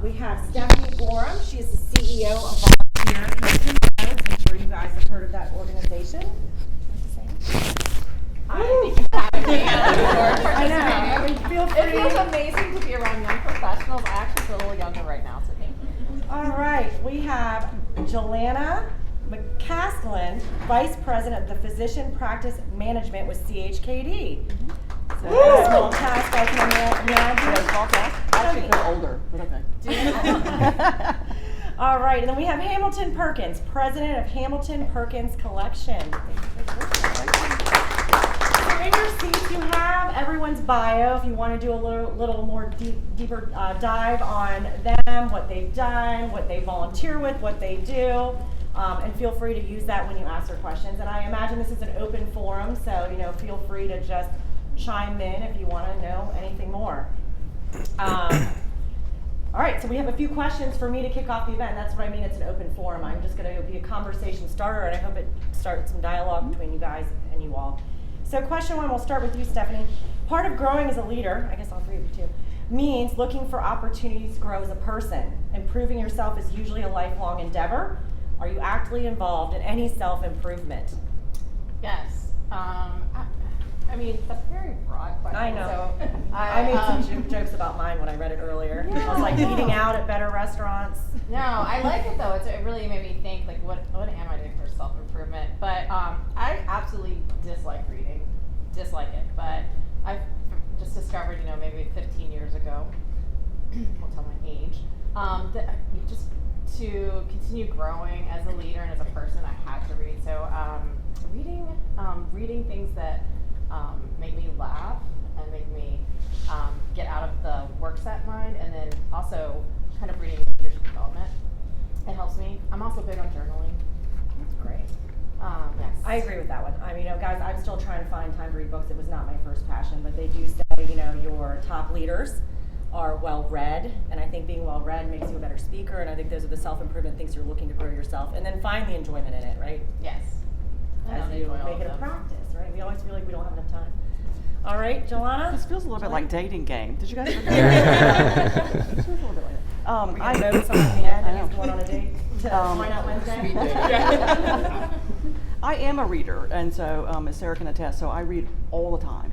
We have Stephanie Gorham. She is the CEO of Volunteer Houston. I'm sure you guys have heard of that organization. I think you have me. I know. I mean, feel free. It feels amazing to be around young professionals. I actually feel a little younger right now, so thank you. All right. We have Jelana McCaslin, Vice President of the Physician Practice Management with CHKD. So a small task I can imagine. Small task? I actually feel older, but okay. All right, and then we have Hamilton Perkins, President of Hamilton Perkins Collection. So in your seats, you have everyone's bio. If you want to do a little more deeper dive on them, what they've done, what they volunteer with, what they do, and feel free to use that when you ask their questions. And I imagine this is an open forum, so feel free to just chime in if you want to know anything more. All right, so we have a few questions for me to kick off the event. That's what I mean, it's an open forum. I'm just going to be a conversation starter, and I hope it starts some dialogue between you guys and you all. So question one, we'll start with you, Stephanie. Part of growing as a leader, I guess all three of you too, means looking for opportunities to grow as a person. Improving yourself is usually a lifelong endeavor. Are you actively involved in any self-improvement? Yes. I mean, that's a very broad question. I know. So, I made some jokes about mine when I read it earlier. No, I was like eating out at better restaurants. No, I like it though. It really made me think, like, what am I doing for self-improvement? But I absolutely dislike reading. Dislike it. But I've just discovered, maybe 15 years ago, won't tell my age, that just to continue growing as a leader and as a person, I had to read. So reading things that make me laugh and make me get out of the work set mind, and then also kind of reading leadership development. It helps me. I'm also big on journaling. That's great. Yes. I agree with that one. I mean, guys, I'm still trying to find time to read books. It was not my first passion, but they do say, your top leaders are well-read, and I think being well-read makes you a better speaker, and I think those are the self-improvement things you're looking to grow yourself, and then find the enjoyment in it, right? Yes. As you make it a practice, right? We always feel like we don't have enough time. All right, Jelana? This feels a little bit like dating game. Did you guys ever This feels a little bit like that. I know someone in the end and he's going on a date to find out Wednesday. I am a reader, and so as Sarah can attest, so I read all the time.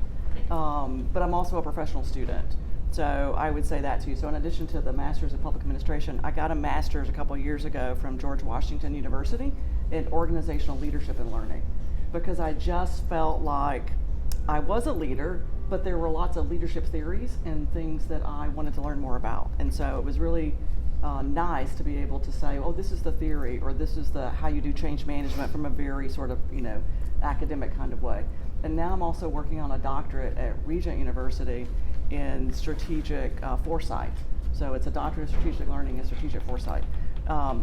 But I'm also a professional student, so I would say that too. So in addition to the Master's in Public Administration, I got a Master's a couple of years ago from George Washington University in Organizational Leadership and Learning, because I just felt like I was a leader, but there were lots of leadership theories and things that I wanted to learn more about. And so it was really nice to be able to say, oh, this is the theory, or this is the how you do change management from a very sort of, academic kind of way. And now I'm also working on a doctorate at Regent University in strategic foresight. So it's a doctorate of strategic learning and strategic foresight.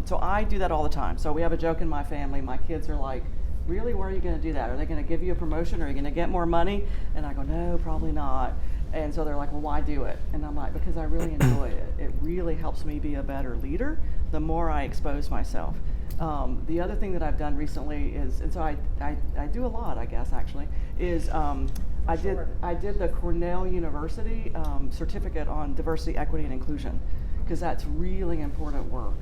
So I do that all the time. So we have a joke in my family. My kids are like, really, where are you going to do that? Are they going to give you a promotion? Are you going to get more money? And I go, no, probably not. And so they're like, well, why do it? And I'm like, because I really enjoy it. It really helps me be a better leader the more I expose myself. The other thing that I've done recently is, and so I do a lot, I guess, actually, is I did the Cornell University certificate on diversity, equity, and inclusion, because that's really important work.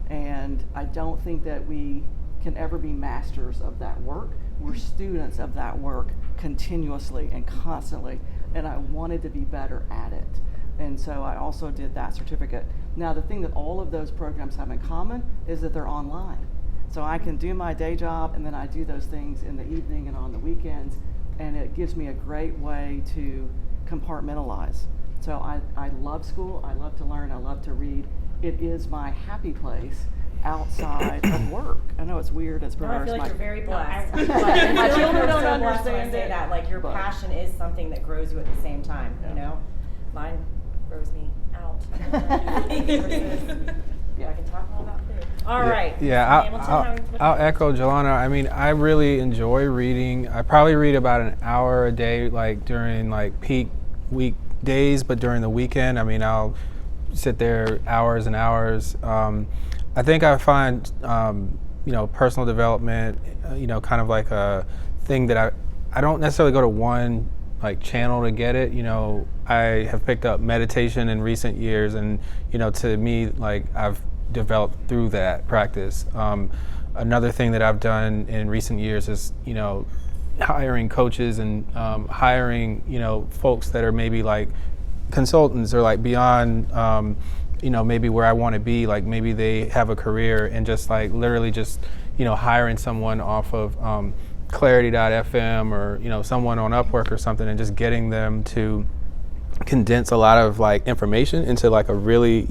And I don't think that we can ever be masters of that work. We're students of that work continuously and constantly, and I wanted to be better at it. And so I also did that certificate. Now, the thing that all of those programs have in common is that they're online. So I can do my day job, and then I do those things in the evening and on the weekends, and it gives me a great way to compartmentalize. So I love school, I love to learn, I love to read. It is my happy place outside of work. I know it's weird, it's perverse. I feel like you're very blessed. My children don't understand understand say that. Like, your passion is something that grows you at the same time, Mine grows me out. I can talk all about food. All right. Yeah, I'll echo Jelana. I mean, I really enjoy reading. I probably read about an hour a day, like during peak weekdays, but during the weekend, I mean, I'll sit there hours and hours. I think I find, personal development, kind of like a thing that I don't necessarily go to one like channel to get it. I have picked up meditation in recent years, and to me, like I've developed through that practice. Another thing that I've done in recent years is hiring coaches and hiring folks that are maybe like consultants or like beyond maybe where I want to be, like maybe they have a career, and just like literally just hiring someone off of Clarity.fm or someone on Upwork or something, and just getting them to condense a lot of like information into like a really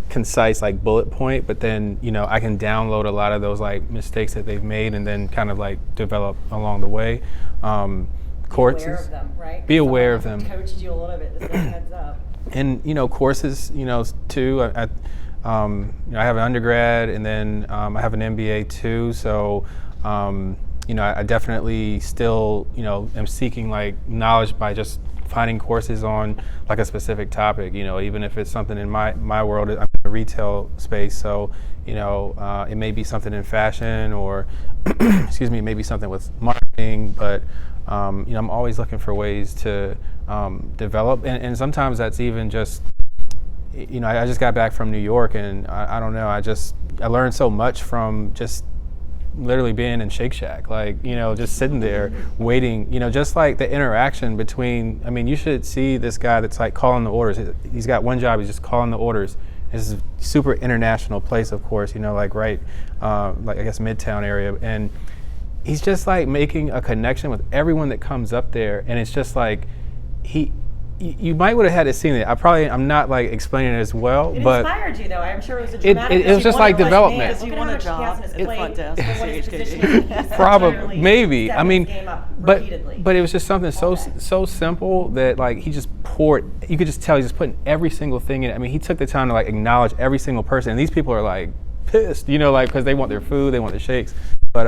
concise like bullet point, but then I can download a lot of those like mistakes that they've made and then kind of like develop along the way. Courses, be aware of them, right? Be aware of them. Coached you a little bit, just a heads up. And courses, too. I have an undergrad, and then I have an MBA too. So I definitely still am seeking like knowledge by just finding courses on like a specific topic. Even if it's something in my world, I'm in the retail space, so it may be something in fashion, or excuse me, maybe something with marketing, but I'm always looking for ways to develop, and sometimes that's even just, I just got back from New York, and I don't know, I learned so much from just literally being in Shake Shack, like, just sitting there waiting, just like the interaction between, you should see this guy that's like calling the orders. He's got one job, he's just calling the orders. This is a super international place, of course, like right, like I guess Midtown area, and he's just like making a connection with everyone that comes up there, and it's just like you might would have had to seen it. I'm not like explaining it as well, but it inspired you though. I'm sure it was a dramatic. It was just like development. Because you want a job at front desk. Probably, maybe. But it was just something so simple that like he just poured. You could just tell he's just putting every single thing in it. He took the time to like acknowledge every single person, and these people are like pissed, like because they want their food, they want their shakes. But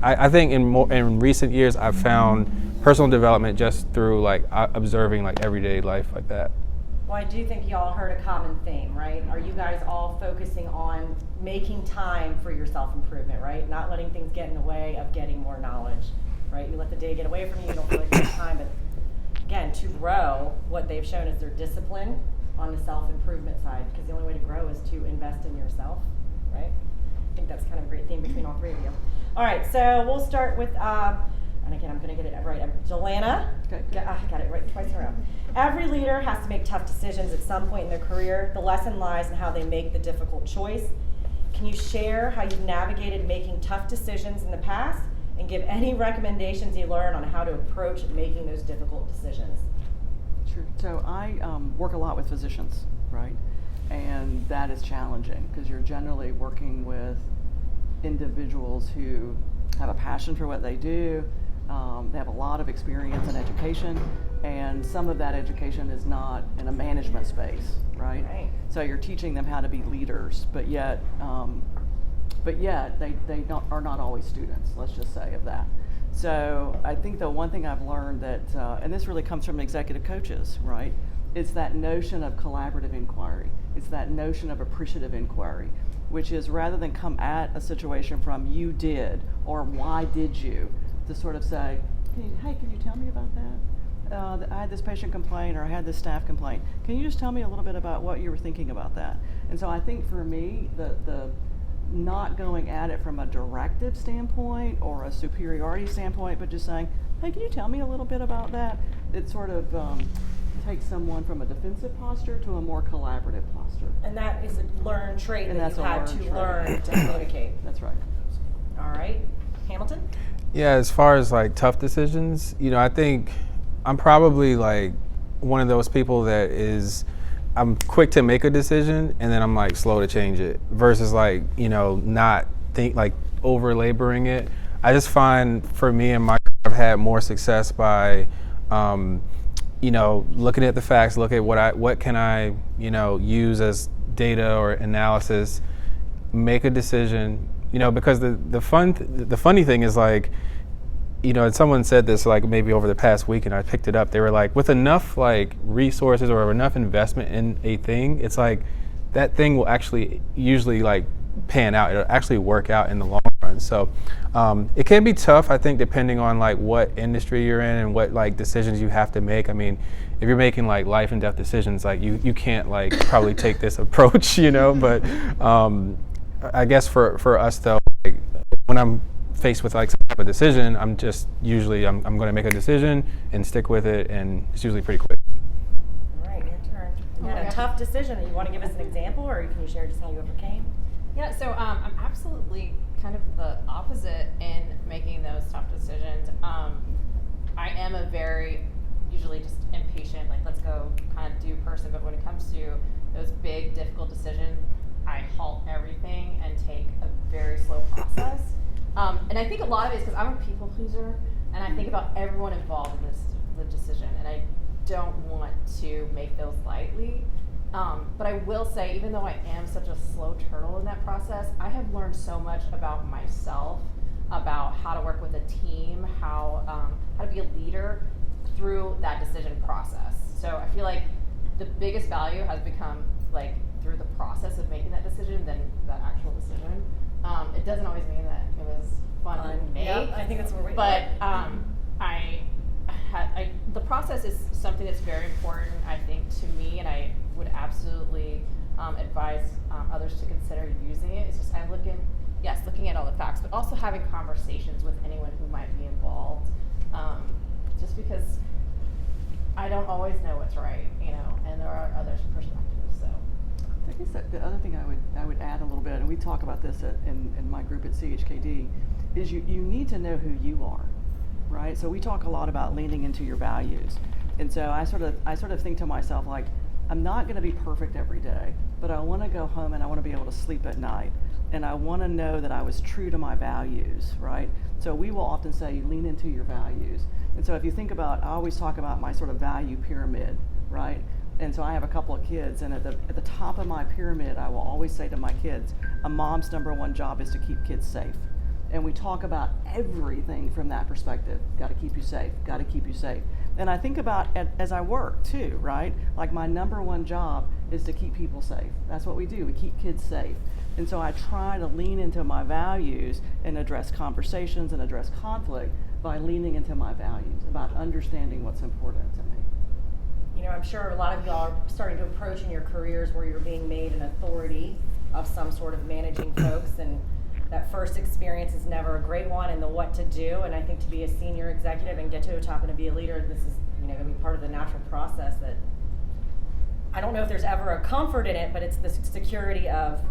I think in recent years I've found personal development just through like observing like everyday life like that. Well, I do think y'all heard a common theme, right? Are you guys all focusing on making time for your self-improvement, right? Not letting things get in the way of getting more knowledge, right? You let the day get away from you, you don't feel like you have time, but again, to grow, what they've shown is their discipline on the self-improvement side, because the only way to grow is to invest in yourself, right? I think that's kind of a great theme between all three of you. All right, so we'll start with, and again, I'm going to get it right. Jelana, okay. Got it right twice in a row. Every leader has to make tough decisions at some point in their career. The lesson lies in how they make the difficult choice. Can you share how you've navigated making tough decisions in the past, and give any recommendations you learned on how to approach making those difficult decisions? Sure. So I work a lot with physicians, right? And that is challenging because you're generally working with individuals who have a passion for what they do. They have a lot of experience in education, and some of that education is not in a management space, right? So you're teaching them how to be leaders, but yet they are not always students, let's just say, of that. So I think the one thing I've learned that, and this really comes from executive coaches, right? It's that notion of collaborative inquiry. It's that notion of appreciative inquiry, which is rather than come at a situation from you did or why did you, to sort of say, hey, can you tell me about that? I had this patient complain, or I had this staff complain. Can you just tell me a little bit about what you were thinking about that? And so I think for me, the not going at it from a directive standpoint or a superiority standpoint, but just saying, hey, can you tell me a little bit about that? It sort of takes someone from a defensive posture to a more collaborative posture. And that is a learned trait that you've had to learn to communicate. That's right. All right. Hamilton? Yeah, as far as like tough decisions, I think I'm probably like one of those people that I'm quick to make a decision and then I'm like slow to change it versus like, not like over laboring it. I just find for me and I've had more success by, looking at the facts, look at what can I, use as data or analysis, make a decision, because the funny thing is like, and someone said this like maybe over the past week and I picked it up. They were like, with enough like resources or enough investment in a thing, it's like that thing will actually usually like pan out. It'll actually work out in the long run. sense. So it can be tough, I think, depending on like what industry you're in and what like decisions you have to make. I mean, if you're making like life and death decisions, like you can't like probably take this approach, you know. But I guess for us though, like, when I'm faced with like some type of decision, I'm going to make a decision and stick with it, and it's usually pretty quick. All right, your turn. You had a tough decision. You want to give us an example, or can you share just how you overcame? Yeah, so I'm absolutely kind of the opposite in making those tough decisions. I am a very usually just impatient, like let's go kind of do person, but when it comes to those big, difficult decisions, I halt everything and take a very slow process. And I think a lot of it is because I'm a people pleaser, and I think about everyone involved in the decision, and I don't want to make those lightly. But I will say, even though I am such a slow turtle in that process, I have learned so much about myself, about how to work with a team, how to be a leader through that decision process. So I feel like the biggest value has become like through the process of making that decision than that actual decision. It doesn't always mean that it was fun to make. Yeah, I think that's where we're But the process is something that's very important, I think, to me, and I would absolutely advise others to consider using it. It's just looking at all the facts, but also having conversations with anyone who might be involved. Just because I don't always know what's right, you know, and there are others' perspectives. So I guess that the other thing I would add a little bit, and we talk about this in my group at CHKD, is you need to know who you are, right? So we talk a lot about leaning into your values, and so I sort of think to myself, like, I'm not going to be perfect every day, but I want to go home and I want to be able to sleep at night, and I want to know that I was true to my values, right? So we will often say lean into your values. And so if you think about, I always talk about my sort of value pyramid, right? And so I have a couple of kids, and at the top of my pyramid, I will always say to my kids, a mom's number one job is to keep kids safe. And we talk about everything from that perspective. Got to keep you safe, got to keep you safe. And I think about it as I work too, right? Like my number one job is to keep people safe. That's what we do, we keep kids safe. And so I try to lean into my values and address conversations and address conflict by leaning into my values, about understanding what's important to me. You know, I'm sure a lot of y'all are starting to approach in your careers where you're being made an authority of some sort of managing folks, and that first experience is never a great one, and the what to do. And I think to be a senior executive and get to the top and to be a leader, this is, you know, going to be part of the natural process that I don't know if there's ever a comfort in it, but it's the security of,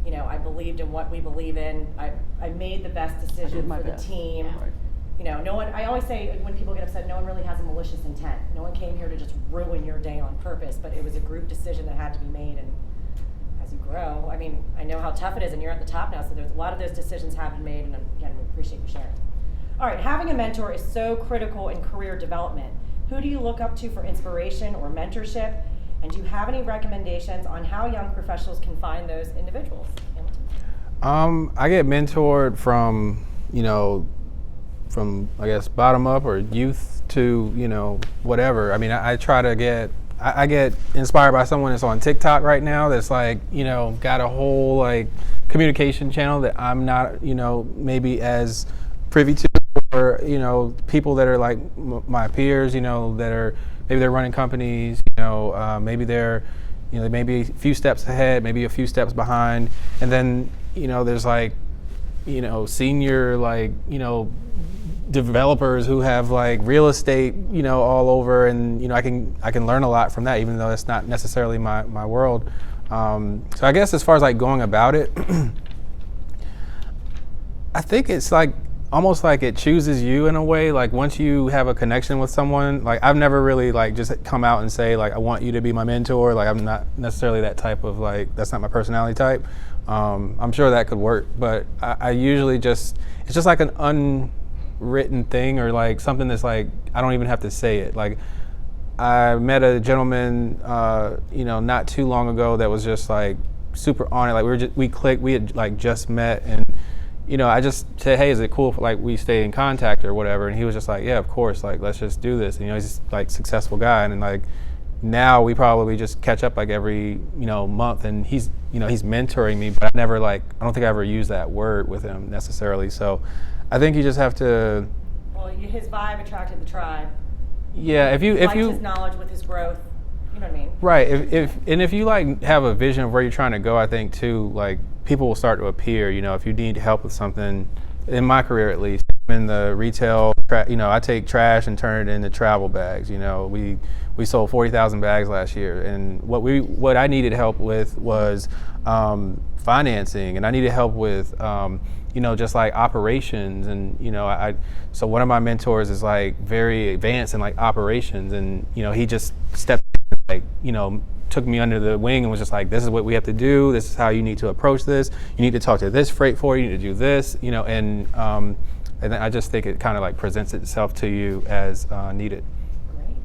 you know, I believed in what we believe in. I made the best decision for the team. Yeah. Right. You know, no one, I always say when people get upset, no one really has a malicious intent. No one came here to just ruin your day on purpose, but it was a group decision that had to be made. And as you grow, I mean, I know how tough it is, and you're at the top now, so there's a lot of those decisions have been made, and again, we appreciate you sharing. All right, having a mentor is so critical in career development. Who do you look up to for inspiration or mentorship? And do you have any recommendations on how young professionals can find those individuals? I get mentored from, you know, from, I guess, bottom up or youth to, you know, whatever. I mean, I try to get, I get inspired by someone that's on TikTok right now that's like, you know, got a whole like communication channel that I'm not, you know, maybe as privy to, or, you know, people that are like my peers, you know, that are, maybe they're running companies, you know, maybe they're, you know, maybe a few steps ahead, maybe a few steps behind. And then, you know, there's like, you know, senior, like, you know, developers who have like real estate, you know, all over, and you know, I can learn a lot from that, even though it's not necessarily my world. So I guess as far as like going about it, I think it's like almost like it chooses you in a way. Like once you have a connection with someone, like I've never really like just come out and say like I want you to be my mentor. Like I'm not necessarily that type of like, that's not my personality type. I'm sure that could work, but I usually just, it's just like an unwritten thing, or like something that's like I don't even have to say it. Like I met a gentleman, you know, not too long ago that was just like super on it. Like we clicked, we had like just met, and you know, I just said, hey, is it cool if like we stay in contact or whatever? And he was just like, yeah, of course, like let's just do this. And, you know, he's just like successful guy, and like, now we probably just catch up like every month, and he's mentoring me, but I don't think I ever use that word with him necessarily. So I think you just have to. Well, his vibe attracted the tribe. Yeah, if you his knowledge with his growth, you know what I mean? Right. If you like have a vision of where you're trying to go, I think too, like people will start to appear. If you need help with something, in my career at least, in the retail, I take trash and turn it into travel bags. We sold 40,000 bags last year, and what I needed help with was financing, and I needed help with just like operations, and so one of my mentors is like very advanced in like operations, and he just stepped took me under the wing and was just like, this is what we have to do, this is how you need to approach this, you need to talk to this freight forwarder, you need to do this, and I just think it kind of like presents itself to you as needed. Great.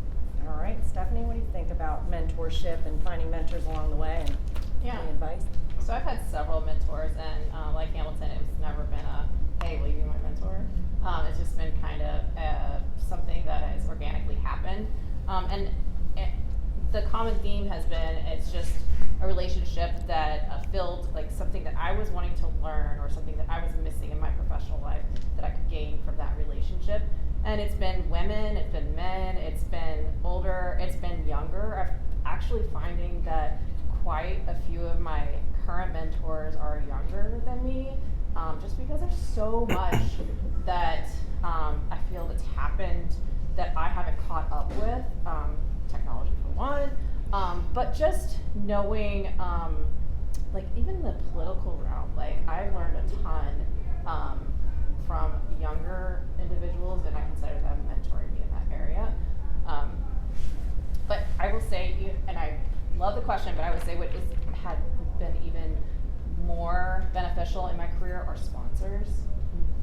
All right, Stephanie, what do you think about mentorship and finding mentors along the way, and any advice? So I've had several mentors, and like Hamilton, it's never been hey, will you be my mentor? It's just been kind of something that has organically happened. The common theme has been, it's just a relationship that filled like something that I was wanting to learn, or something that I was missing in my professional life that I could gain from that relationship. And it's been women, it's been men, it's been older, it's been younger. I'm actually finding that quite a few of my current mentors are younger than me, just because there's so much that I feel that's happened that I haven't caught up with. Technology for one, but just knowing, like even in the political realm, like I've learned a ton from younger individuals, and I consider them mentoring me in that area. But I will say, and I love the question, but I would say what had been even more beneficial in my career are sponsors,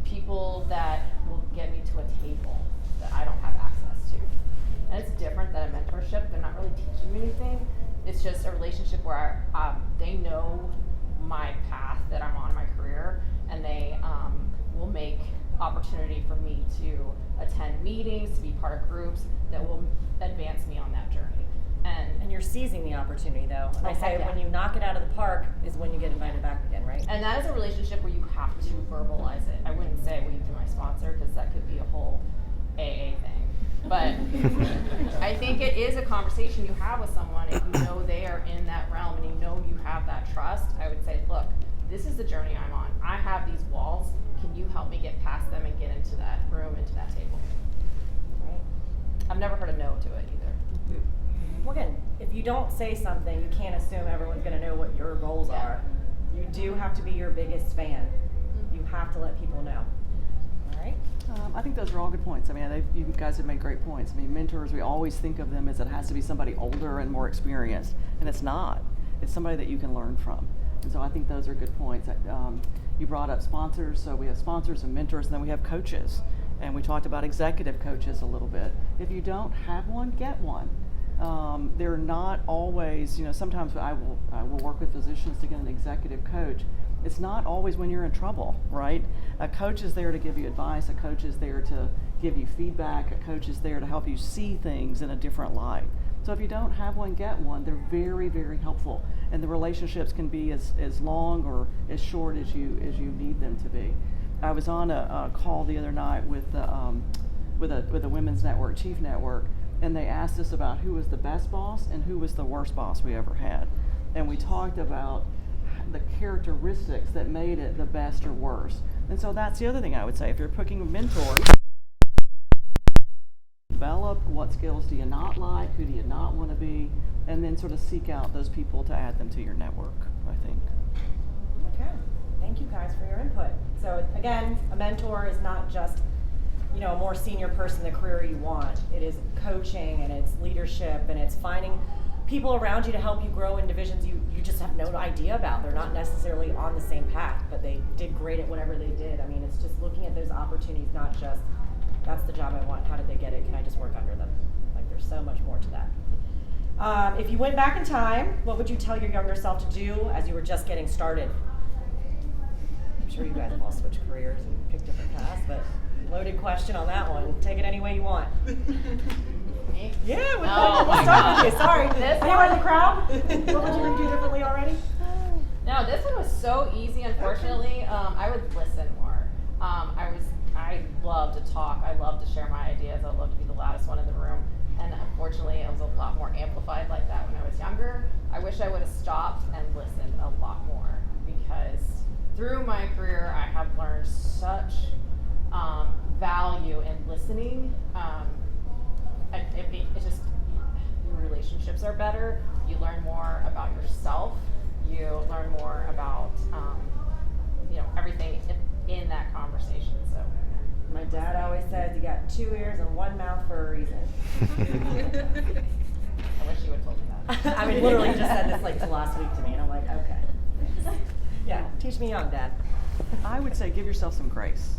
people that will get me to a table that I don't have access to. And it's different than a mentorship. They're not really teaching me anything. It's just a relationship where they know my path that I'm on in my career, and they will make opportunity for me to attend meetings, to be part of groups that will advance me on that journey. And you're seizing the opportunity, though. And I say when you knock it out of the park is when you get invited back again, right? And that is a relationship where you have to verbalize it. I wouldn't say, will you be my sponsor, because that could be a whole AA thing. But I think it is a conversation you have with someone, if you know they are in that realm and you know you have that trust. I would say, look, this is the journey I'm on. I have these walls. Can you help me get past them and get into that room, into that table? Right. I've never heard a no to it either. Well, again, if you don't say something, you can't assume everyone's going to know what your goals are. You do have to be your biggest fan. You have to let people know. All right. I think those are all good points. I mean, you guys have made great points. I mean, mentors, we always think of them as it has to be somebody older and more experienced, and it's not. It's somebody that you can learn from. And so I think those are good points. You brought up sponsors, so we have sponsors and mentors, and then we have coaches. And we talked about executive coaches a little bit. If you don't have one, get one. They're not always, sometimes I will work with physicians to get an executive coach. It's not always when you're in trouble, right? A coach is there to give you advice. A coach is there to give you feedback. A coach is there to help you see things in a different light. So if you don't have one, get one. They're very, very helpful. And the relationships can be as long or as short as you need them to be. I was on a call the other night with a women's network, Chief Network, and they asked us about who was the best boss and who was the worst boss we ever had. And we talked about the characteristics that made it the best or worst. And so that's the other thing I would say. If you're picking a mentor, develop what skills do you not like, who do you not want to be, and then sort of seek out those people to add them to your network, I think. Okay. Thank you guys for your input. So again, a mentor is not just a more senior person in the career you want. It is coaching, and it's leadership, and it's finding people around you to help you grow in divisions you just have no idea about. They're not necessarily on the same path, but they did great at whatever they did. I mean, it's just looking at those opportunities, not just, that's the job I want, how did they get it, can I just work under them? Like, there's so much more to that. If you went back in time, what would you tell your younger self to do as you were just getting started? I'm sure you guys have all switched careers and picked different paths, but loaded question on that one. Take it any way you want. Me? Yeah, Oh we'll my start with you. God. Sorry. This Anyone in one? the crowd? What would you do differently already? No, this one was so easy. Unfortunately, I would listen more. I love to talk. I love to share my ideas. I love to be the loudest one in the room. And unfortunately, it was a lot more amplified like that when I was younger. I wish I would have stopped and listened a lot more, because through my career, I have learned such value in listening. It just, your relationships are better. You learn more about yourself. You learn more about everything in that conversation. So My dad always says you got 2 ears and 1 mouth for a reason. I wish you would have told me that. I mean, literally just said this like last week to me, and I'm like, okay. Yeah, teach me young, Dad. I would say give yourself some grace.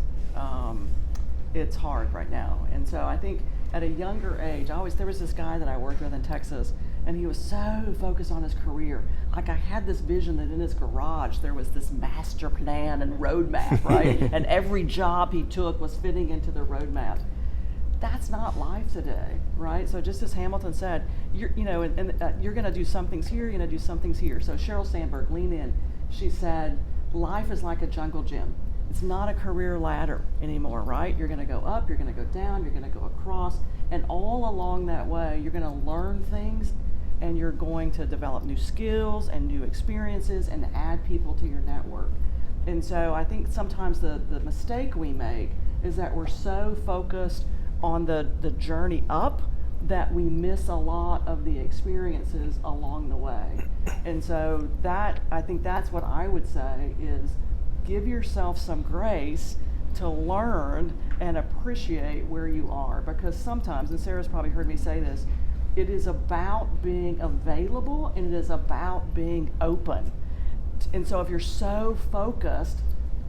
It's hard right now, and so I think at a younger age, there was this guy that I worked with in Texas, and he was so focused on his career. Like, I had this vision that in his garage there was this master plan and roadmap, right? And every job he took was fitting into the roadmap. That's not life today, right? So just as Hamilton said, you're going to do some things here, you're going to do some things here. So Sheryl Sandberg, lean in. She said, life is like a jungle gym. It's not a career ladder anymore, right? You're going to go up, you're going to go down, you're going to go across, and all along that way, you're going to learn things, and you're going to develop new skills and new experiences and add people to your network. And so I think sometimes the mistake we make is that we're so focused on the journey up that we miss a lot of the experiences along the way. And so I think that's what I would say is give yourself some grace to learn and appreciate where you are, because sometimes, and Sarah's probably heard me say this, it is about being available and it is about being open. And so if you're so focused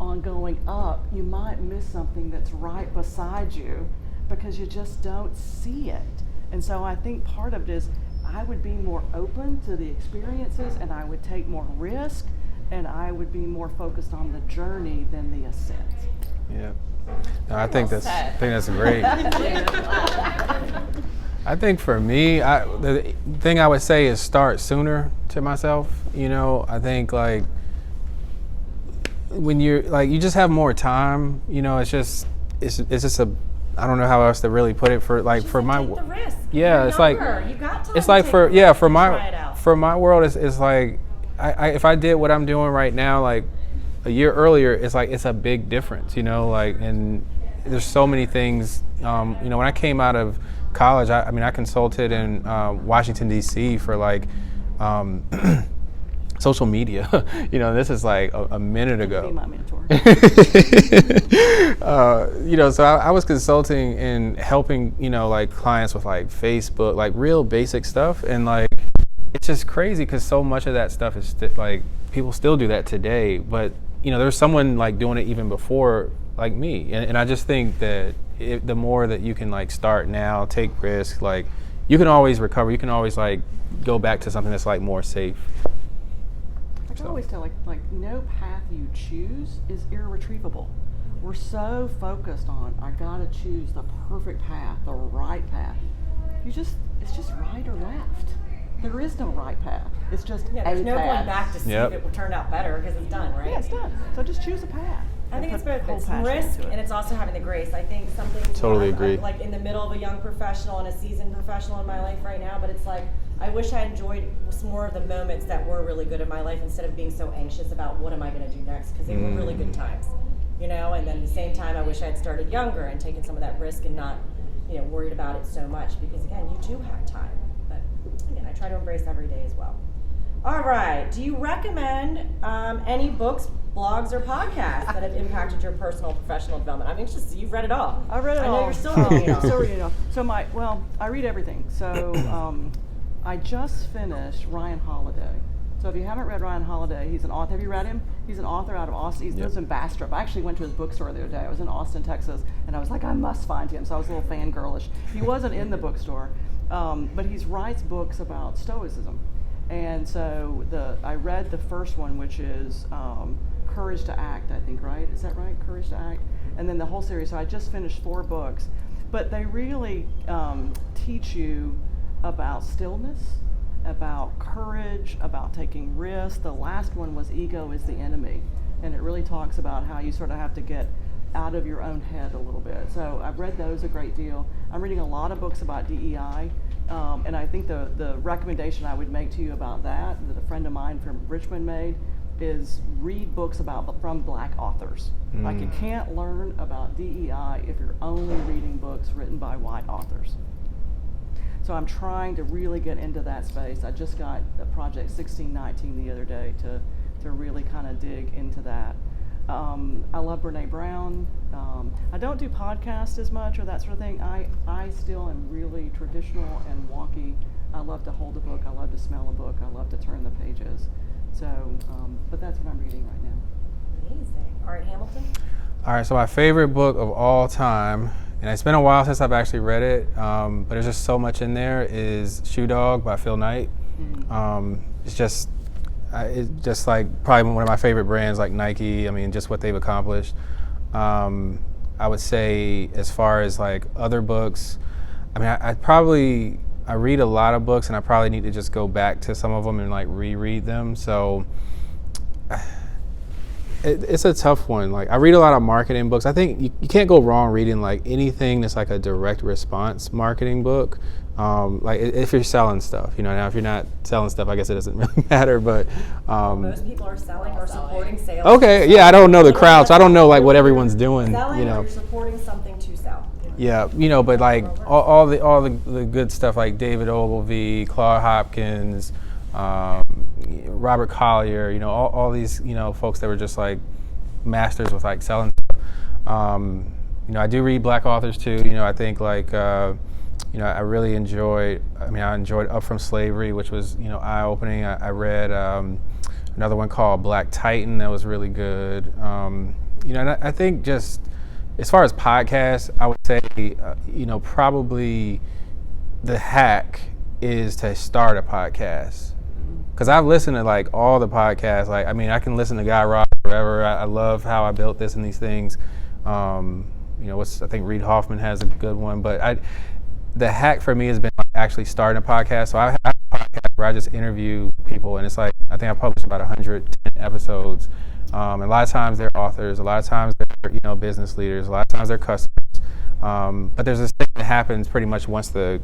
on going up, you might miss something that's right beside you because you just don't see it. And so I think part of it is I would be more open to the experiences, and I would take more risk, and I would be more focused on the journey than the ascent. Yeah. No, I think that's great. I think for me, the thing I would say is start sooner to myself. I think like when you're like, you just have more time, it's just a, I don't know how else to really put it for like, for my, take the risk. yeah, You're it's like, younger. You got time it's to like take for, the yeah, risk for and try it my, out. for my world, it's like, if I did what I'm doing right now, like a year earlier, it's like, it's a big difference, like, and there's so many things, when I came out of college, I consulted in Washington, D.C. for like social media. This is like a minute ago. Be my mentor. So I was consulting and helping, like clients with like Facebook, like real basic stuff. And like, it's just crazy because so much of that stuff is like, people still do that today. But, there's someone like doing it even before like me. And I just think that the more that you can like start now, take risks, like you can always recover. You can always like go back to something that's like more safe. I always tell like no path you choose is irretrievable. We're so focused on I gotta choose the perfect path, the right path. It's just right or left. There is no right path. It's just a There's no path. going back to see if it turned out better because it's done, right? Yeah, it's done. So just choose a path. I think it's both. Whole It's passion risk into it. and it's also having the grace. I think something Totally I'm agree. like in the middle of a young professional and a seasoned professional in my life right now, but it's like I wish I enjoyed some more of the moments that were really good in my life instead of being so anxious about what am I going to do next, because they were really good times, and then at the same time I wish I had started younger and taken some of that risk and not worried about it so much, because again, you do have time, but again, I try to embrace every day as well. All right, do you recommend any books, blogs, or podcasts that have impacted your personal professional development? I mean, it's just, you've read it all. I read it all. I know you're still reading it all. Still reading it all. So I read everything. So I just finished Ryan Holiday. So if you haven't read Ryan Holiday, he's an author. Have you read him? He's an author out of Austin. He lives in Bastrop. I actually went to his bookstore the other day. I was in Austin, Texas, and I was like, I must find him. So I was a little fangirlish. He wasn't in the bookstore, but he writes books about Stoicism. And so I read the first one, which is Courage to Act, I think, right? Is that right? Courage to Act? And then the whole series. So I just finished 4 books. but they really teach you about stillness, about courage, about taking risks. The last one was Ego is the Enemy, and it really talks about how you sort of have to get out of your own head a little bit. So I've read those a great deal. I'm reading a lot of books about DEI, and I think the recommendation I would make to you about that a friend of mine from Richmond made, is read books from Black authors. Like, you can't learn about DEI if you're only reading books written by white authors. So I'm trying to really get into that space. I just got the Project 1619 the other day to really kind of dig into that. I love Brene Brown. I don't do podcasts as much or that sort of thing. I still am really traditional and wonky. I love to hold a book. I love to smell a book. I love to turn the pages. So, but that's what I'm reading right now. Amazing. All right, Hamilton? All right, so my favorite book of all time, and it's been a while since I've actually read it, but there's just so much in there, is Shoe Dog by Phil Knight. It's just like probably one of my favorite brands, like Nike. I mean, just what they've accomplished. I would say, as far as like other books, I mean, I read a lot of books, and I probably need to just go back to some of them and like reread them. So it's a tough one. Like, I read a lot of marketing books. I think you can't go wrong reading like anything that's like a direct response marketing book. Like if you're selling stuff, now if you're not selling stuff, I guess it doesn't really matter. But most people are selling or supporting sales. Okay, yeah, I don't know the crowd, so I don't know like what everyone's doing. Selling, or you're supporting something to sell. Yeah, but like all the good stuff, like David Ogilvy, Claude Hopkins, Robert Collier, all these folks that were just like masters with like selling stuff. I do read Black authors too. I think like I really enjoyed. I enjoyed Up From Slavery, which was eye-opening. I read another one called Black Titan that was really good. And I think just as far as podcasts, I would say probably the hack is to start a podcast. Because I've listened to like all the podcasts. Like, I can listen to Guy Raz forever. I love how I built this and these things. I think Reid Hoffman has a good one. But the hack for me has been like actually starting a podcast. So I have a podcast where I just interview people, and it's like, I think I published about 110 episodes. And a lot of times they're authors, a lot of times they're business leaders, a lot of times they're customers. But there's this thing that happens pretty much once the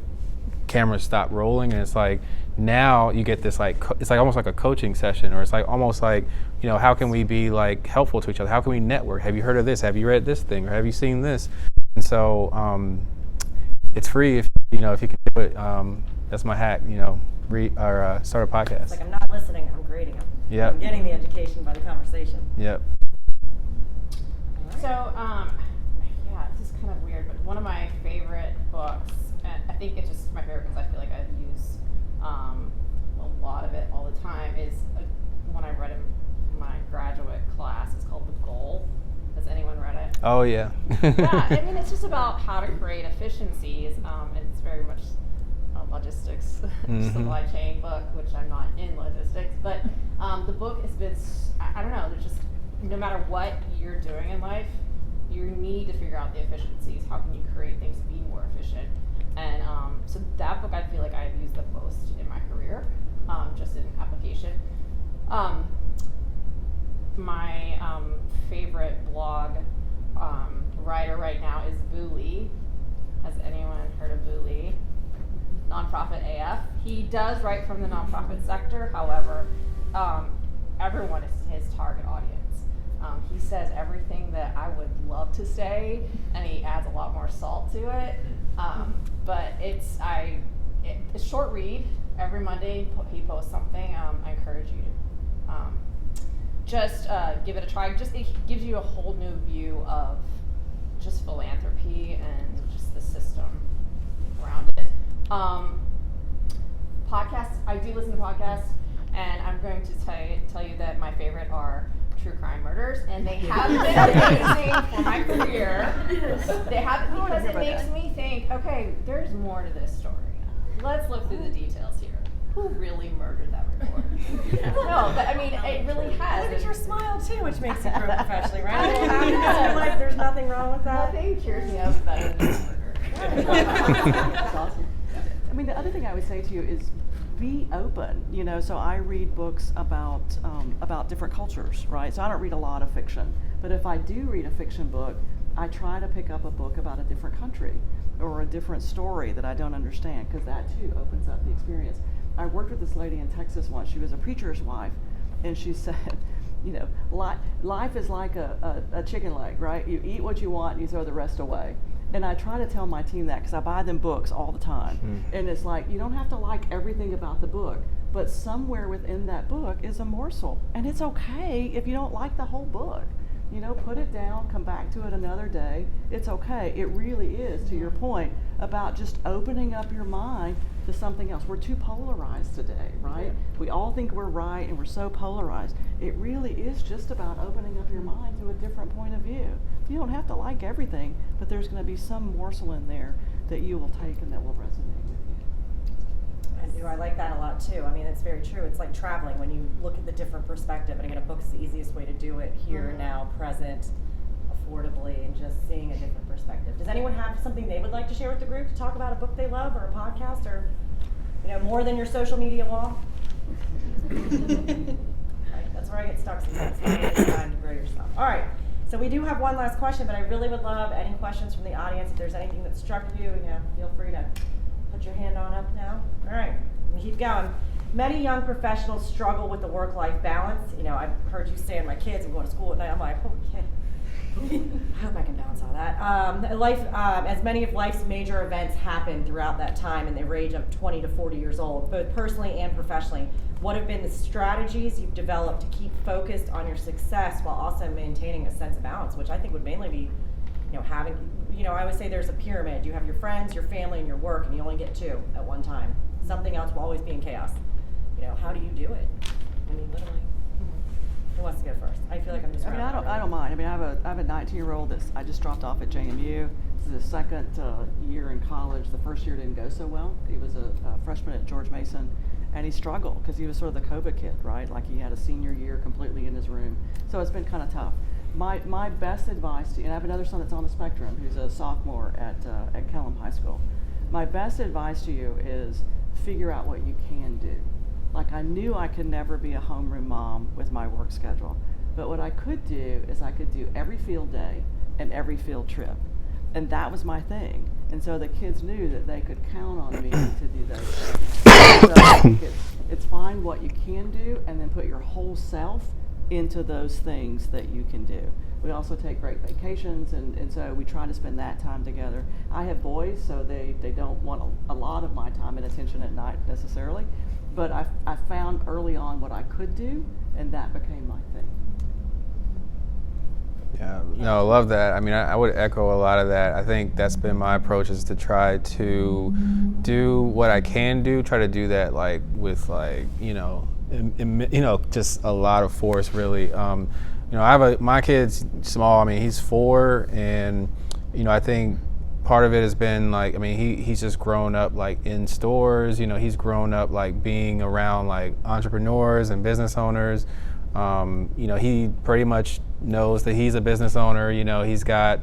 cameras stop rolling, and it's like now you get this like it's like almost like a coaching session, or it's like almost like how can we be like helpful to each other? How can we network? Have you heard of this? Have you read this thing? Or have you seen this? And so it's free if you can do it. That's my hack. Start a podcast. It's like, I'm not listening, I'm creating them. Yep. I'm getting the education by the conversation. Yep. So, this is kind of weird, but one of my favorite books, and I think it's just my favorite because I feel like I use a lot of it all the time, is one I read in my graduate class. It's called The Goal. Has anyone read it? Oh, yeah. Yeah, it's just about how to create efficiencies. It's very much logistics, supply chain book, which I'm not in logistics, but the book has been, I don't know, there's just, no matter what you're doing in life, you need to figure out the efficiencies. How can you create things to be more efficient? And so that book I feel like I've used the most in my career, just in application. My favorite blog writer right now is Vu Lee. Has anyone heard of Vu Lee? Nonprofit AF. He does write from the nonprofit sector. However, everyone is his target audience. He says everything that I would love to say, and he adds a lot more salt to it. But it's a short read. Every Monday he posts something. I encourage you to just give it a try. It gives you a whole new view of just philanthropy and just the system around it. Podcasts, I do listen to podcasts, and I'm going to tell you that my favorite are True Crime Murders, and they have been amazing for my career. They have, because it makes me think, okay, there's more to this story. Let's look through the details here. Who really murdered that reporter? No, but it really has. Look at your smile too, which makes you grow professionally, right? You're like, there's nothing wrong with that. Nothing cheers me up better than murder. That's awesome. I mean, the other thing I would say to you is be open. So I read books about different cultures, right? So I don't read a lot of fiction, but if I do read a fiction book, I try to pick up a book about a different country or a different story that I don't understand, because that too opens up the experience. I worked with this lady in Texas once. She was a preacher's wife, and she said, life is like a chicken leg, right? You eat what you want and you throw the rest away. And I try to tell my team that, because I buy them books all the time. And it's like, you don't have to like everything about the book, but somewhere within that book is a morsel. And it's okay if you don't like the whole book. Put it down, come back to it another day. It's okay. It really is, to your point, about just opening up your mind to something else. We're too polarized today, right? We all think we're right and we're so polarized. It really is just about opening up your mind to a different point of view. You don't have to like everything, but there's going to be some morsel in there that you will take and that will resonate with you. I like that a lot too. I mean, it's very true. It's like traveling when you look at the different perspective. And again, a book's the easiest way to do it here, now, present, affordably, and just seeing a different perspective. Does anyone have something they would like to share with the group to talk about a book they love or a podcast or, more than your social media wall? Right, that's where I get stuck sometimes. It's time to grow yourself. All right. So we do have one last question, but I really would love any questions from the audience. If there's anything that struck you, feel free to put your hand on up now. All right, we keep going. Many young professionals struggle with the work-life balance. I've heard you say, my kids, I'm going to school at night. I'm like, oh, yeah. I hope I can balance all that. As many of life's major events happen throughout that time in the range of 20 to 40 years old, both personally and professionally. What have been the strategies you've developed to keep focused on your success while also maintaining a sense of balance, which I think would mainly be, having, I always say there's a pyramid. You have your friends, your family, and your work, and you only get two at one time. Something else will always be in chaos. How do you do it? When you literally, who wants to go first? I feel like I'm just. I don't mind. I have a 19-year-old that I just dropped off at JMU. This is his second year in college. The first year didn't go so well. He was a freshman at George Mason, and he struggled because he was sort of the COVID kid, right? Like he had a senior year completely in his room. So it's been kind of tough. My best advice to you, and I have another son that's on the spectrum who's a sophomore at Kellam High School. My best advice to you is figure out what you can do. Like I knew I could never be a homeroom mom with my work schedule, but what I could do is I could do every field day and every field trip, and that was my thing. And so the kids knew that they could count on me to do those things. So I think it's find what you can do and then put your whole self into those things that you can do. We also take great vacations, and so we try to spend that time together. I have boys, so they don't want a lot of my time and attention at night necessarily, but I found early on what I could do, and that became my thing. Yeah, no, I love that. I mean, I would echo a lot of that. I think that's been my approach, is to try to do what I can do, try to do that like with just a lot of force, really. I have my kid's small. I mean, he's 4, and I think part of it has been like, he's just grown up like in stores. He's grown up like being around like entrepreneurs and business owners. He pretty much knows that he's a business owner. He's got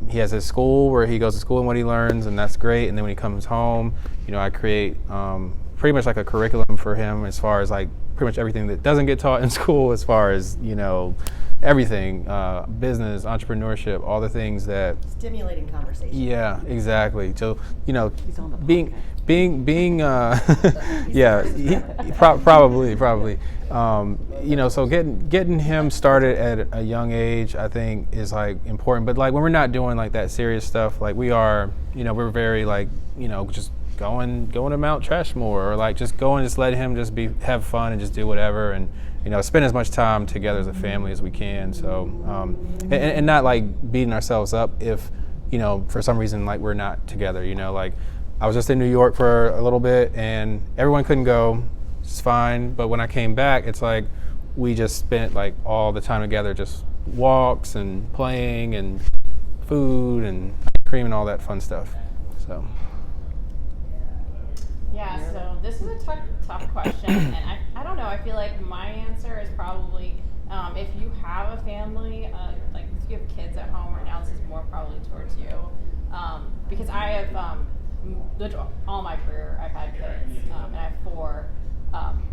he has his school where he goes to school and what he learns, and that's great. And then when he comes home, I create pretty much like a curriculum for him as far as like pretty much everything that doesn't get taught in school, as far as everything, business, entrepreneurship, all the things that stimulating conversation. Yeah, exactly. So He's on the being podcast. yeah, probably. So getting him started at a young age, I think, is like important. But like when we're not doing like that serious stuff, like we are, we're very like, just going to Mount Trashmore, or like just go and just let him just have fun and just do whatever, and spend as much time together as a family as we can. So and not like beating ourselves up if for some reason like we're not together. Like I was just in New York for a little bit and everyone couldn't go. It's fine, but when I came back, it's like we just spent like all the time together, just walks and playing and food and cream and all that fun stuff. So. Yeah, so this is a tough question, and I don't know, I feel like my answer is probably, if you have a family, like if you have kids at home right now, this is more probably towards you, Because I have, all my career, I've had kids, and I have 4,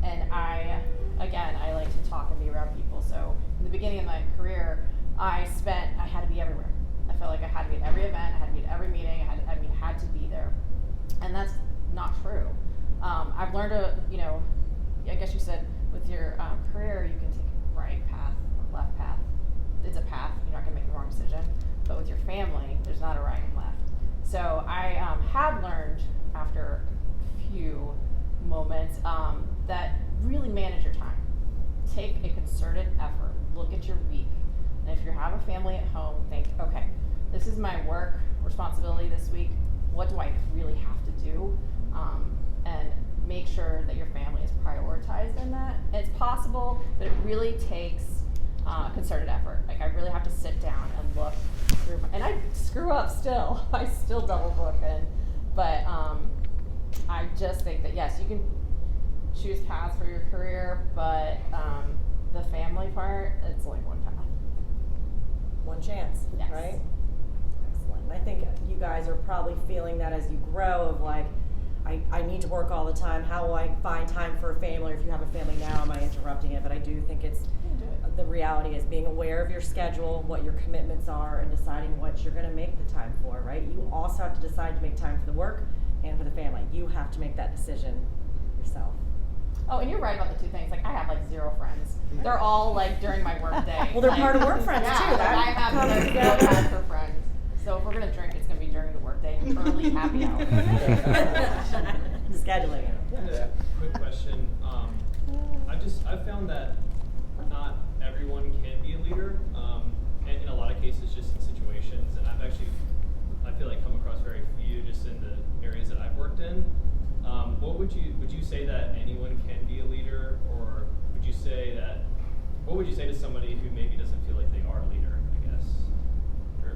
and I like to talk and be around people. So in the beginning of my career, I had to be everywhere. I felt like I had to be at every event, I had to be at every meeting, I had to be there. And that's not true. I've learned I guess you said with your career, you can take a right path or left path. It's a path, you're not gonna make the wrong decision. But with your family, there's not a right and left. So I have learned after a few moments that really manage your time. Take a concerted effort, look at your week. And if you have a family at home, think, okay, this is my work responsibility this week. What do I really have to do? And make sure that your family is prioritized in that. It's possible, but it really takes concerted effort. Like I really have to sit down and look through, and I screw up still. I still double book but I just think that yes, you can choose paths for your career, but the family part, it's only one path. One chance, Yes. right? Excellent. And I think you guys are probably feeling that as you grow of like, I need to work all the time. How will I find time for a family? Or if you have a family now, am I interrupting it? But I do think it's, the reality is being aware of your schedule, what your commitments are, and deciding what you're going to make the time for, right? You also have to decide to make time for the work and for the family. You have to make that decision yourself. Oh, and you're right about the 2 things. Like I have like 0 friends. They're all like during my work day. Well, they're part of work friends yeah, too. Like That I have no time for friends. So if we're gonna drink, it's gonna be during the workday, early happy hour. Scheduling. Yeah. Quick question. I've found that not everyone can be a leader, and in a lot of cases, just in situations. And I feel like come across very few just in the areas that I've worked in. What would you say that anyone can be a leader, or what would you say to somebody who maybe doesn't feel like they are a leader, I guess?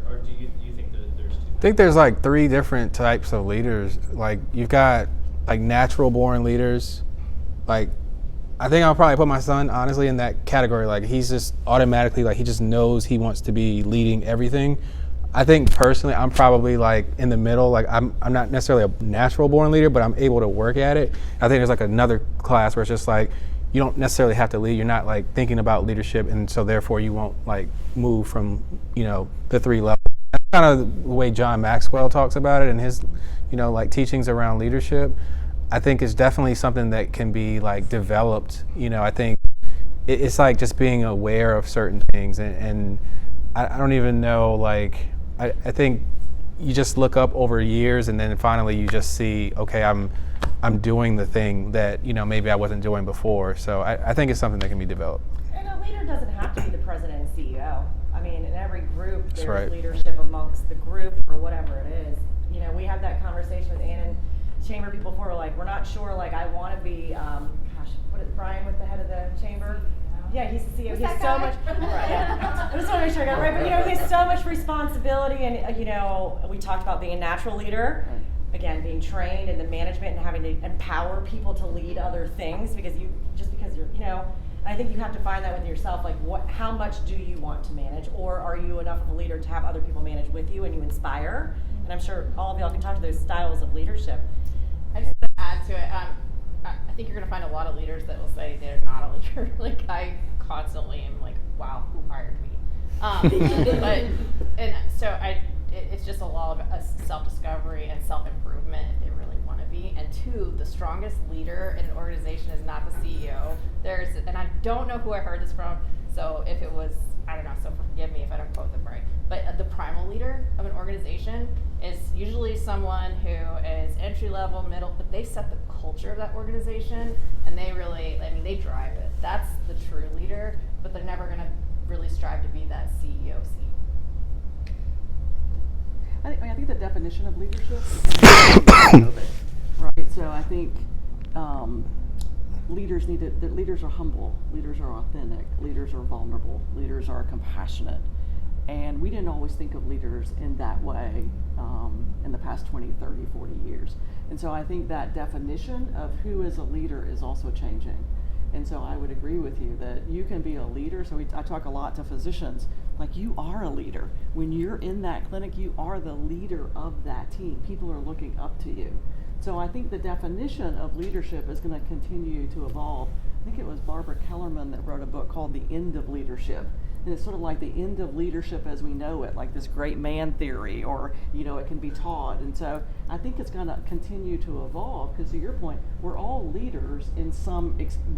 Or do you think that there's 2? I think there's like 3 different types of leaders. Like you've got like natural born leaders. Like I think I'll probably put my son honestly in that category. Like he's just automatically like he just knows he wants to be leading everything. I think personally I'm probably like in the middle. Like I'm not necessarily a natural born leader, but I'm able to work at it. I think there's like another class where it's just like you don't necessarily have to lead. You're not like thinking about leadership, and so therefore you won't like move from the 3 levels. That's kind of the way John Maxwell talks about it in his like teachings around leadership. I think it's definitely something that can be like developed. I think it's like just being aware of certain things, and I don't even know, like I think you just look up over years, and then finally you just see, okay, I'm doing the thing that maybe I wasn't doing before. So I think it's something that can be developed. And a leader doesn't have to be the president and CEO. I mean, in every group, there's right. leadership amongst the group or whatever it is. We had that conversation with Ann and chamber people before. We're like, we're not sure. Like, I want to be, what is Brian with the head of the chamber? Yeah, he's the CEO. He has so much. Right, yeah. I just want to make sure I got it right. But he has so much responsibility, and we talked about being a natural leader. Again, being trained in the management and having to empower people to lead other things because you're, I think you have to find that with yourself, like how much do you want to manage, or are you enough of a leader to have other people manage with you and you inspire? And I'm sure all of y'all can talk to those styles of leadership. I just want to add to it. I think you're going to find a lot of leaders that will say they're not a leader. Like I constantly am like, wow, who hired me? It's just a lot of self-discovery and self-improvement if they really want to be. And 2, the strongest leader in an organization is not the CEO. And I don't know who I heard this from, so if it was, I don't know, so forgive me if I don't quote them right. But the primal leader of an organization is usually someone who is entry-level, middle, but they set the culture of that organization, and they really, they drive it. That's the true leader, but they're never going to really strive to be that CEO seat. I think the definition of leadership is right. So I think leaders are humble, leaders are authentic, leaders are vulnerable, leaders are compassionate. And we didn't always think of leaders in that way in the past 20, 30, 40 years. And so I think that definition of who is a leader is also changing. And so I would agree with you that you can be a leader. So I talk a lot to physicians, like you are a leader. When you're in that clinic, you are the leader of that team. People are looking up to you. So I think the definition of leadership is going to continue to evolve. I think it was Barbara Kellerman that wrote a book called The End of Leadership. And it's sort of like the end of leadership as we know it, like this great man theory, or, it can be taught. And so I think it's going to continue to evolve, because to your point, we're all leaders in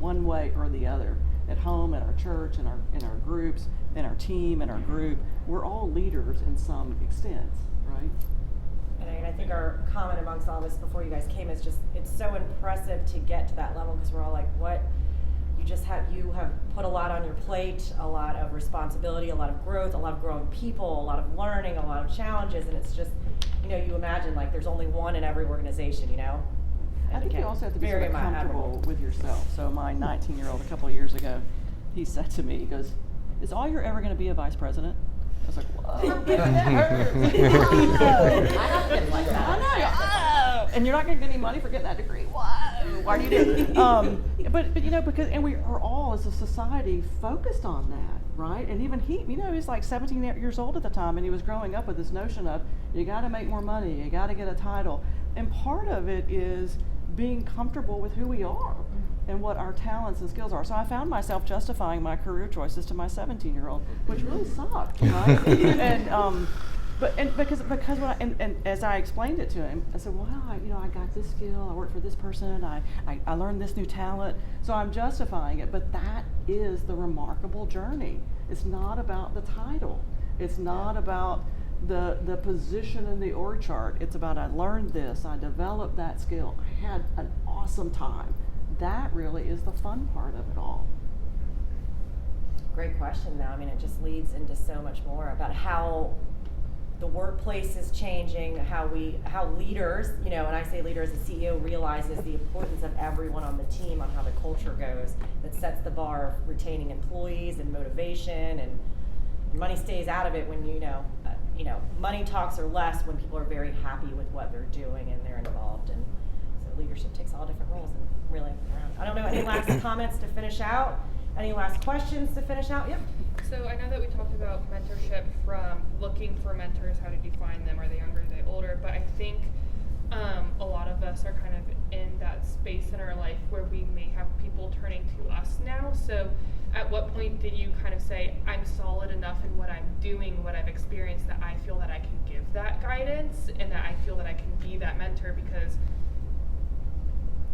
one way or the other. At home, at our church, in our groups, in our team, in our group, we're all leaders in some extent, right? And I think our comment amongst all of us before you guys came is just, it's so impressive to get to that level, because we're all like, what? You have put a lot on your plate, a lot of responsibility, a lot of growth, a lot of growing people, a lot of learning, a lot of challenges, and it's just, you imagine like there's only one in every organization, I think you also have to be very sort of comfortable admirable with yourself. So my 19-year-old a couple of years ago, he said to me, he goes, "Is all you're ever going to be a vice president?" I was like, "Whoa." I have been like that. I know. And you're not going to get any money for getting that degree. Whoa. Why do you do it? But because we are all as a society focused on that, right? And even he was like 17 years old at the time, and he was growing up with this notion of you got to make more money, you got to get a title, and part of it is being comfortable with who we are and what our talents and skills are. So I found myself justifying my career choices to my 17-year-old, which really sucked, right? Because as I explained it to him, I said, well, I got this skill, I worked for this person, I learned this new talent, so I'm justifying it. But that is the remarkable journey. It's not about the title. It's not about the position in the org chart. It's about, I learned this, I developed that skill, I had an awesome time. That really is the fun part of it all. Great question, though. I mean, it just leads into so much more about how the workplace is changing, how leaders, and I say leader as a CEO, realizes the importance of everyone on the team on how the culture goes, that sets the bar of retaining employees and motivation, and money stays out of it when money talks are less when people are very happy with what they're doing and they're involved. And so leadership takes all different roles and really around. I don't know, any last comments to finish out? Any last questions to finish out? Yep. So I know that we talked about mentorship from looking for mentors, how to define them, are they younger, are they older, but I think a lot of us are kind of in that space in our life where we may have people turning to us now. So at what point did you kind of say, I'm solid enough in what I'm doing, what I've experienced, that I feel that I can give that guidance and that I feel that I can be that mentor, because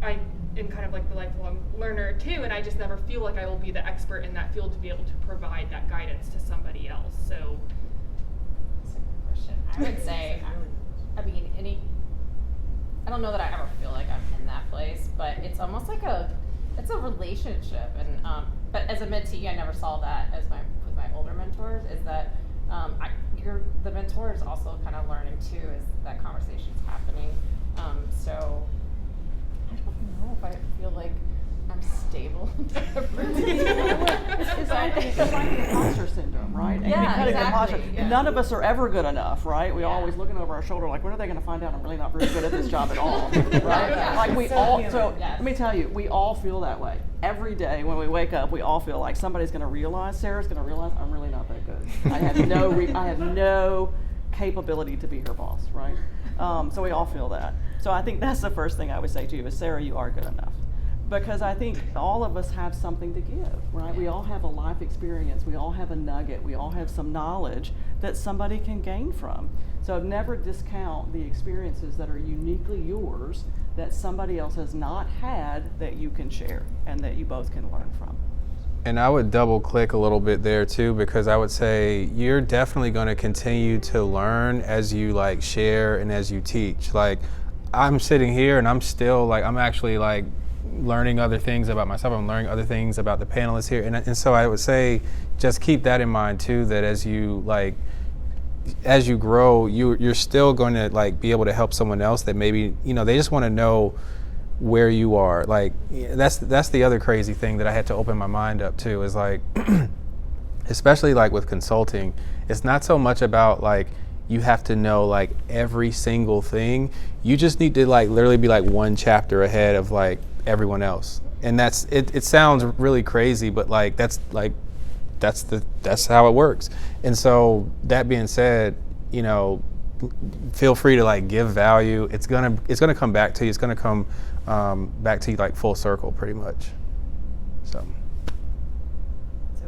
I am kind of like the lifelong learner too, and I just never feel like I will be the expert in that field to be able to provide that guidance to somebody else. So that's a good question. I would say, I don't know that I ever feel like I'm in that place, but it's almost like it's a relationship. And but as a mentee, I never saw that with my older mentors. Is that the mentor is also kind of learning too as that conversation's happening. So I don't know if I feel like I'm stable. It's like the imposter syndrome, right? And Yeah, kind of exactly. Yeah. None of us are ever good enough, right? We're Yeah. always looking over our shoulder, like, when are they going to find out I'm really not very good at this job at all, right? Yeah. Like we So all. human. So Yes. let me tell you, we all feel that way every day when we wake up. We all feel like somebody's going to realize, Sarah's going to realize, I'm really not that good. I have no capability to be her boss, right? So we all feel that. So I think that's the first thing I would say to you is, Sarah, you are good enough. Because I think all of us have something to give, right? We all have a life experience. We all have a nugget. We all have some knowledge that somebody can gain from. So never discount the experiences that are uniquely yours that somebody else has not had that you can share and that you both can learn from. And I would double click a little bit there too, because I would say you're definitely going to continue to learn as you share and as you teach. Like, I'm sitting here and I'm still I'm actually learning other things about myself. I'm learning other things about the panelists here. And so I would say just keep that in mind too, that as you grow, you're still going to be able to help someone else that maybe, they just want to know where you are. That's the other crazy thing that I had to open my mind up to is especially with consulting, it's not so much about you have to know every single thing. You just need to literally be one chapter ahead of everyone else. And it sounds really crazy, but like that's how it works. And so that being said, you know, feel free to like give value. It's gonna come back to you. It's gonna come back to you like full circle, pretty much. So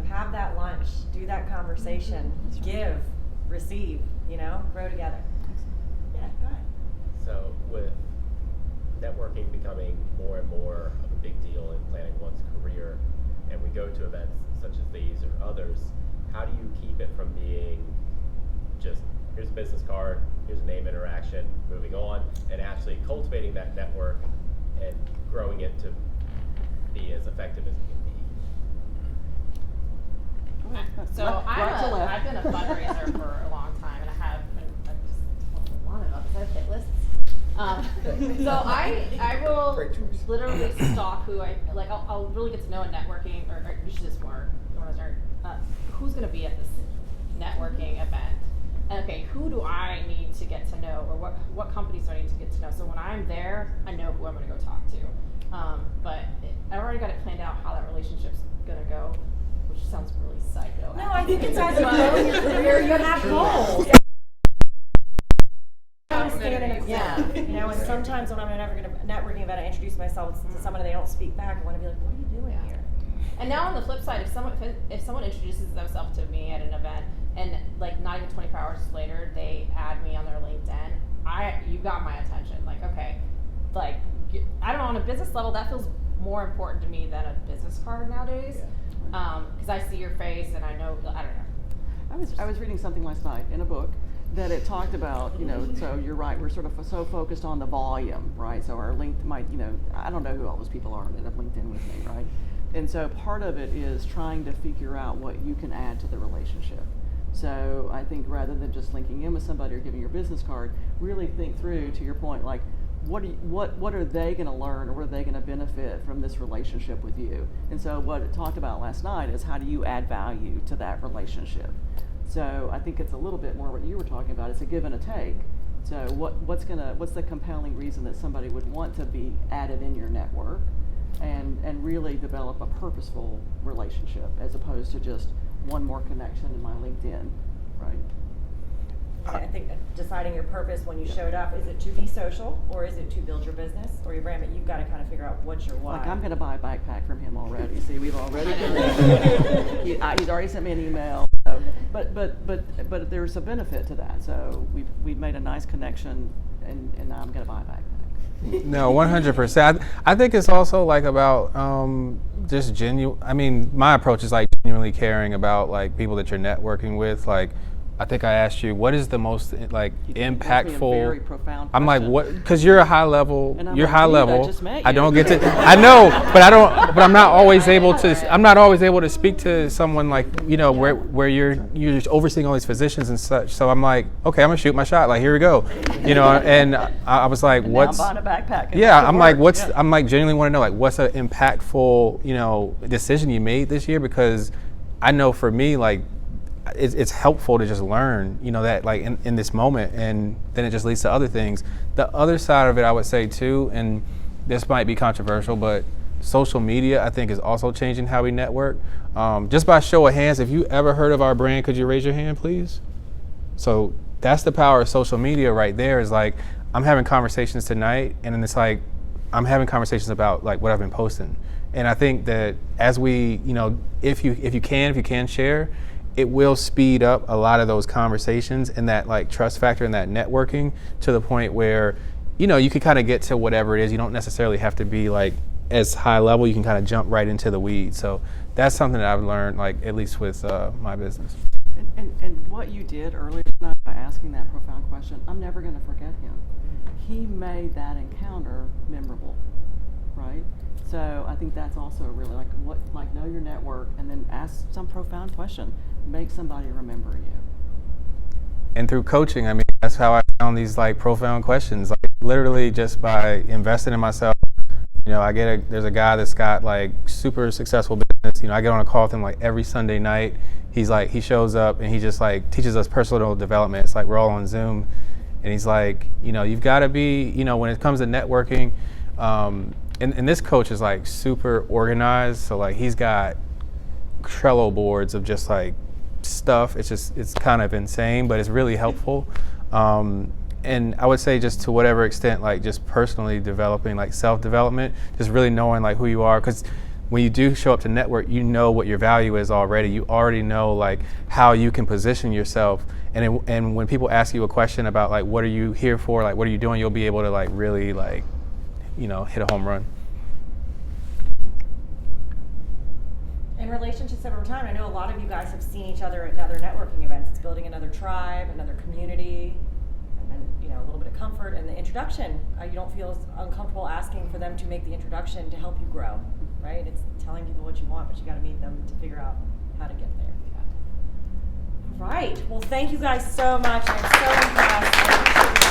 have that lunch, do that conversation, give, receive, you know, grow together. Yeah, go ahead. So with networking becoming more and more of a big deal in planning one's career, and we go to events such as these or others, how do you keep it from being just, here's a business card, here's a name interaction, moving on, and actually cultivating that network and growing it to be as effective as it can be? So I've been a fundraiser for a long time, and I have been a lot about this. I have hit lists. So I will literally stalk who I like. I'll really get to know a networking, or usually it's more who's going to be at this networking event, and okay, who do I need to get to know, or what companies do I need to get to know? So when I'm there, I know who I'm going to go talk to. But I've already got it planned out how that relationship's going to go. Which sounds really psycho. No, I think it's as you grow in your career, you have goals. Yeah. You know, and sometimes when I'm at a networking event, I introduce myself to someone and they don't speak back. I want to be like, what are you doing here? And now on the flip side, if someone introduces themselves to me at an event and like not even 24 hours later they add me on their LinkedIn, you got my attention. Like, okay, like I don't know, on a business level that feels more important to me than a business card nowadays. Because I see your face and I know, I don't know. I was reading something last night in a book that it talked about, you know, so you're right, we're sort of so focused on the volume, right? So our link might, you know, I don't know who all those people are that have LinkedIn with me, right? And so part of it is trying to figure out what you can add to the relationship. So I think rather than just linking in with somebody or giving your business card, really think through, to your point, like, what are they going to learn, or what are they going to benefit from this relationship with you? And so what it talked about last night is how do you add value to that relationship? So I think it's a little bit more what you were talking about. It's a give and a take. So what's the compelling reason that somebody would want to be added in your network, and really develop a purposeful relationship as opposed to just one more connection in my LinkedIn, right? I think deciding your purpose when you showed up, is it to be social, or is it to build your business or your brand? But you've got to kind of figure out what's your why. Like, I'm going to buy a backpack from him already. See, we've already he's already sent me an email. So, but there's a benefit to that. So we've made a nice connection, and now I'm going to buy a backpack. No, 100%. I think it's also like about just genuine. I mean, my approach is like genuinely caring about like people that you're networking with. Like, I think I asked you, what is the most like impactful? Very profound I'm like, question. what? Because you're a high level. And I'm You're like, high dude, level. I just met I you. don't get to. I know, but I don't. But I'm not always able to. I'm not always able to speak to someone like, you know, where you're just overseeing all these physicians and such. So I'm like, okay, I'm gonna shoot my shot. Like, here we go. You know, and I was like, And what's? now I'm buying a backpack. Yeah, I'm like, what's? Yeah. I'm like, genuinely want to know, like, what's an impactful, you know, decision you made this year? Because I know for me, like, it's helpful to just learn, you know, that like in this moment, and then it just leads to other things. The other side of it, I would say too, and this might be controversial, but social media, I think, is also changing how we network. Just by show of hands, if you ever heard of our brand, could you raise your hand, please? So that's the power of social media right there. Is like, I'm having conversations tonight, and then it's like, I'm having conversations about like what I've been posting. And I think that as we, you know, if you can share, it will speed up a lot of those conversations and that like trust factor and that networking to the point where, you know, you can kind of get to whatever it is. You don't necessarily have to be like as high level. You can kind of jump right into the weeds. So that's something that I've learned, like at least with my business. And what you did earlier tonight by asking that profound question, I'm never going to forget him. He made that encounter memorable, right? So I think that's also really like know your network and then ask some profound question. Make somebody remember you. And through coaching, I mean, that's how I found these like profound questions. Like literally just by investing in myself. You know, there's a guy that's got like super successful business. You know, I get on a call with him like every Sunday night. He shows up and he just like teaches us personal development. It's like we're all on Zoom, and he's like, you know, you've got to be, you know, when it comes to networking, and this coach is like super organized. So like he's got Trello boards of just like stuff. It's kind of insane, but it's really helpful. And I would say just to whatever extent, like just personally developing, like self-development, just really knowing like who you are, because when you do show up to network, you know what your value is already. You already know like how you can position yourself, and when people ask you a question about like what are you here for, like what are you doing, you'll be able to like really like, hit a home run. In relationships over time, I know a lot of you guys have seen each other at other networking events. It's building another tribe, another community, and then a little bit of comfort. And the introduction, you don't feel as uncomfortable asking for them to make the introduction to help you grow, right? It's telling people what you want, but you got to meet them to figure out how to get there. All right. Well, thank you guys so much. I'm so impressed.